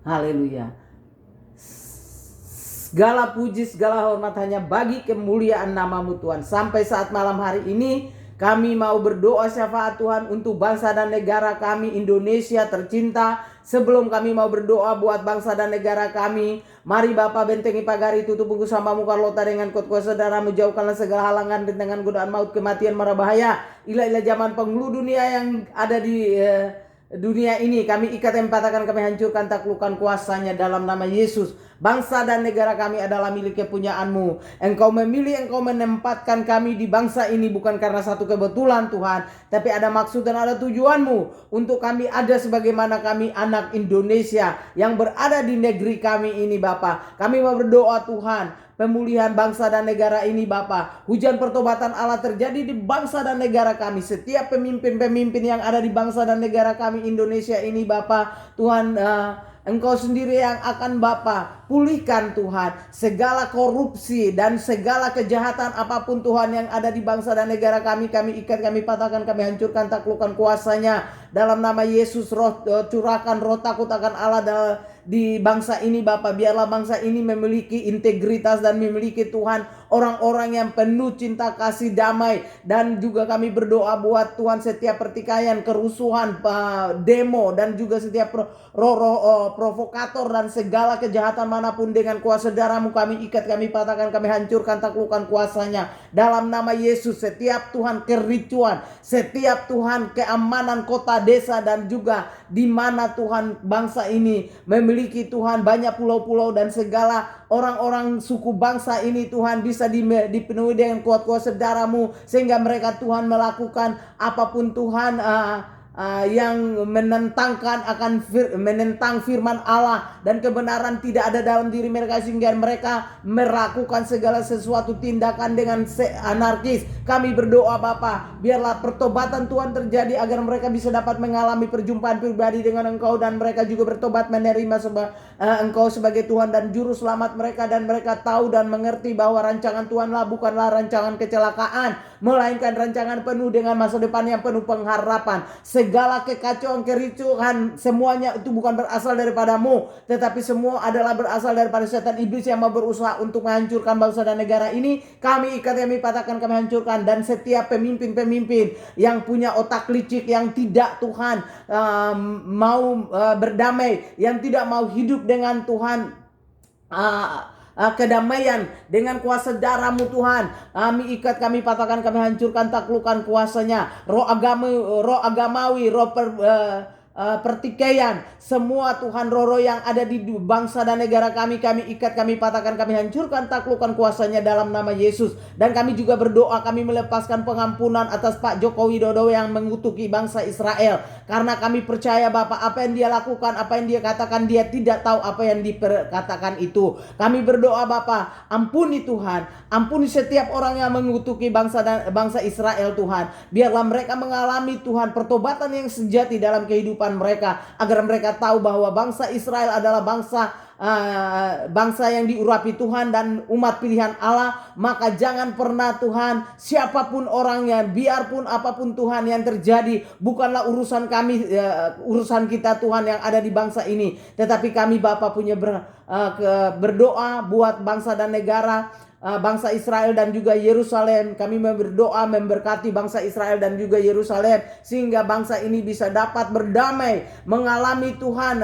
Haleluya. Segala puji, segala hormat hanya bagi kemuliaan nama-Mu Tuhan. Sampai saat malam hari ini kami mau berdoa syafaat Tuhan untuk bangsa dan negara kami Indonesia tercinta. Sebelum kami mau berdoa buat bangsa dan negara kami, mari Bapa bentengi pagari, tutup bungkus hamba-Mu Carlota dengan kuasa darah-Mu, jauhkanlah segala halangan, rintangan, godaan maut, kematian, mara bahaya, ilah-ilah zaman penghulu dunia yang ada di dunia ini. Kami ikat, empatakan, kami hancurkan, taklukkan kuasanya dalam nama Yesus. Bangsa dan negara kami adalah milik kepunyaan-Mu. Engkau memilih, Engkau menempatkan kami di bangsa ini bukan karena satu kebetulan Tuhan, tapi ada maksud dan ada tujuan-Mu untuk kami ada sebagaimana kami anak Indonesia yang berada di negeri kami ini Bapa. Kami mau berdoa Tuhan, pemulihan bangsa dan negara ini Bapa. Hujan pertobatan Allah terjadi di bangsa dan negara kami. Setiap pemimpin-pemimpin yang ada di bangsa dan negara kami Indonesia ini Bapa. Tuhan, Engkau sendiri yang akan Bapa pulihkan Tuhan segala korupsi dan segala kejahatan apapun Tuhan yang ada di bangsa dan negara kami. Kami ikat, kami patahkan, kami hancurkan, taklukkan kuasanya dalam nama Yesus. Curahkan roh takut akan Allah di bangsa ini Bapa. Biarlah bangsa ini memiliki integritas dan memiliki Tuhan orang-orang yang penuh cinta kasih damai. Dan juga kami berdoa buat Tuhan setiap pertikaian, kerusuhan, demo, dan juga setiap provokator dan segala kejahatan manapun dengan kuasa darah-Mu kami ikat, kami patahkan, kami hancurkan, taklukkan kuasanya dalam nama Yesus. Setiap Tuhan kericuan, setiap Tuhan keamanan kota, desa, dan juga di mana Tuhan bangsa ini memiliki Tuhan banyak pulau-pulau dan segala orang-orang suku bangsa ini Tuhan bisa dipenuhi dengan kuat kuasa darah-Mu sehingga mereka Tuhan melakukan apapun Tuhan yang menentang firman Allah dan kebenaran tidak ada dalam diri mereka sehingga mereka melakukan segala sesuatu tindakan dengan anarkis. Kami berdoa Bapa, biarlah pertobatan Tuhan terjadi agar mereka bisa dapat mengalami perjumpaan pribadi dengan Engkau dan mereka juga bertobat menerima Engkau sebagai Tuhan dan juru selamat mereka, dan mereka tahu dan mengerti bahwa rancangan Tuhanlah bukanlah rancangan kecelakaan, melainkan rancangan penuh dengan masa depan yang penuh pengharapan. Segala kekacauan, kericuhan, semuanya itu bukan berasal daripada-Mu, tetapi semua adalah berasal daripada setan iblis yang mau berusaha untuk menghancurkan bangsa dan negara ini. Kami ikat, kami patahkan, kami hancurkan. Dan setiap pemimpin-pemimpin yang punya otak licik, yang tidak Tuhan mau berdamai, yang tidak mau hidup dengan Tuhan kedamaian dengan kuasa darah-Mu Tuhan, kami ikat, kami patahkan, kami hancurkan, taklukkan kuasanya. Roh agamawi, roh pertikaian, semua Tuhan roh yang ada di bangsa dan negara kami ikat, kami patahkan, kami hancurkan, taklukkan kuasanya dalam nama Yesus. Dan kami juga berdoa, kami melepaskan pengampunan atas Pak Joko Widodo yang mengutuki bangsa Israel, karena kami percaya Bapak, apa yang dia lakukan, apa yang dia katakan, dia tidak tahu apa yang diperkatakan itu. Kami berdoa Bapak, ampuni Tuhan, ampuni setiap orang yang mengutuki bangsa Israel Tuhan. Biarlah mereka mengalami Tuhan pertobatan yang sejati dalam kehidupan mereka, agar mereka tahu bahwa bangsa Israel adalah bangsa yang diurapi Tuhan dan umat pilihan Allah. Maka jangan pernah Tuhan, siapapun orangnya, biarpun apapun Tuhan yang terjadi, bukanlah urusan kami, urusan kita Tuhan yang ada di bangsa ini, tetapi kami Bapa punya berdoa buat bangsa dan negara, bangsa Israel dan juga Yerusalem. Kami berdoa memberkati bangsa Israel dan juga Yerusalem, sehingga bangsa ini bisa dapat berdamai, mengalami Tuhan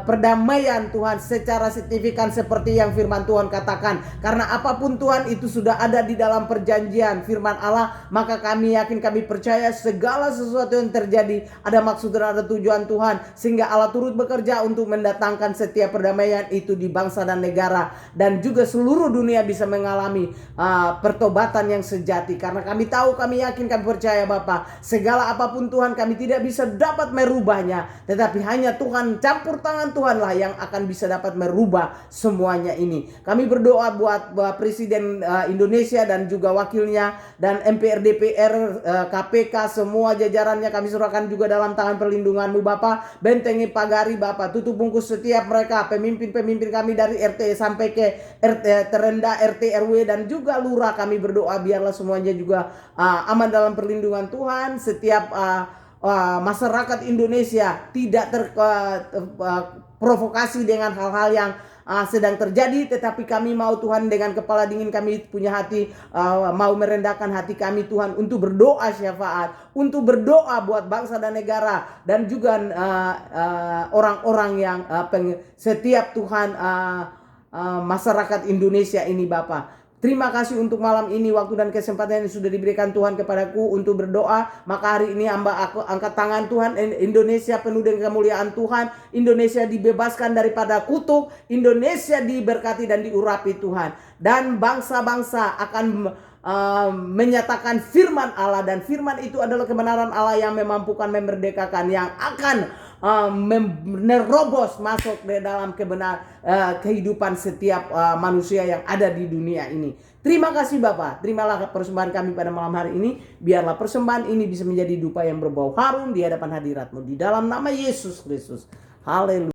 perdamaian Tuhan secara signifikan seperti yang firman Tuhan katakan. Karena apapun Tuhan itu sudah ada di dalam perjanjian firman Allah, maka kami yakin, kami percaya segala sesuatu yang terjadi ada maksud dan ada tujuan Tuhan, sehingga Allah turut bekerja untuk mendatangkan setiap perdamaian itu di bangsa dan negara, dan juga seluruh dunia bisa mengalami pertobatan yang sejati. Karena kami tahu, kami yakin, kami percaya Bapa, segala apapun Tuhan kami tidak bisa dapat merubahnya, tetapi hanya Tuhan, campur tangan Tuhanlah yang akan bisa dapat merubah semuanya ini. Kami berdoa buat Presiden Indonesia dan juga wakilnya, dan MPR, DPR, KPK, semua jajarannya kami serahkan juga dalam tangan perlindungan-Mu Bapa. Bentengi pagari Bapa, tutup bungkus setiap mereka, pemimpin-pemimpin kami dari RT sampai ke RT terendah, RT, RW, dan juga lurah. Kami berdoa biarlah semuanya juga aman dalam perlindungan Tuhan. Setiap masyarakat Indonesia tidak terprovokasi dengan hal-hal yang sedang terjadi, tetapi kami mau Tuhan dengan kepala dingin kami punya hati, mau merendahkan hati kami Tuhan untuk berdoa syafaat, untuk berdoa buat bangsa dan negara, dan juga orang-orang yang setiap Tuhan masyarakat Indonesia ini Bapa. Terima kasih untuk malam ini, waktu dan kesempatan yang sudah diberikan Tuhan kepadaku untuk berdoa. Maka hari ini aku angkat tangan Tuhan, Indonesia penuh dengan kemuliaan Tuhan. Indonesia dibebaskan daripada kutuk, Indonesia diberkati dan diurapi Tuhan. Dan bangsa-bangsa akan menyatakan firman Allah, dan firman itu adalah kebenaran Allah yang memampukan, memerdekakan, yang akan menerobos masuk di dalam kehidupan setiap manusia yang ada di dunia ini. Terima kasih Bapak. Terimalah persembahan kami pada malam hari ini. Biarlah persembahan ini bisa menjadi dupa yang berbau harum di hadapan hadirat-Mu. Di dalam nama Yesus Kristus. Haleluya.